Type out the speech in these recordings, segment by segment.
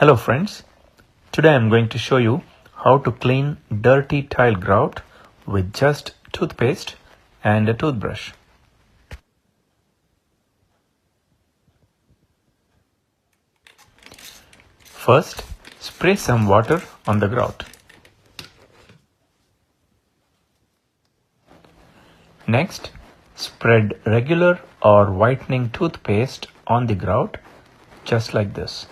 Hello friends, today I am going to show you how to clean dirty tile grout with just toothpaste and a toothbrush. First, spray some water on the grout. Next, spread regular or whitening toothpaste on the grout just like this.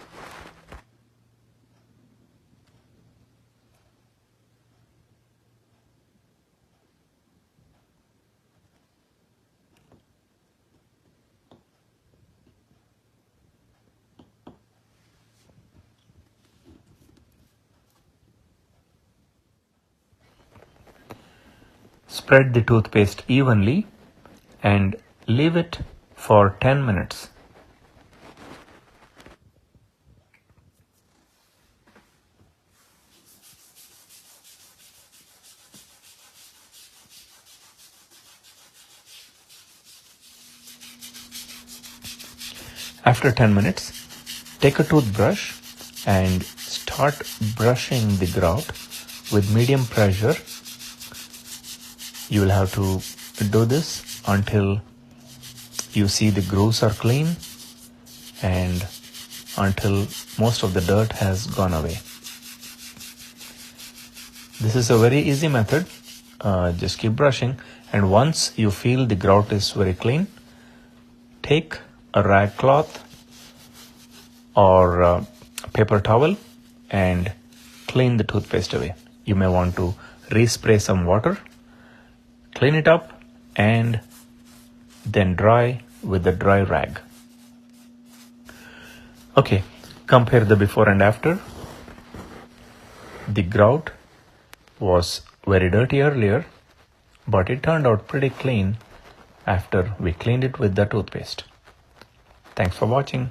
Spread the toothpaste evenly and leave it for 10 minutes. After 10 minutes, take a toothbrush and start brushing the grout with medium pressure. You will have to do this until you see the grooves are clean and until most of the dirt has gone away. This is a very easy method. Just keep brushing, and once you feel the grout is very clean, take a rag cloth or a paper towel and clean the toothpaste away. You may want to respray some water, clean it up, and then dry with a dry rag. Okay, compare the before and after. The grout was very dirty earlier, but it turned out pretty clean after we cleaned it with the toothpaste. Thanks for watching.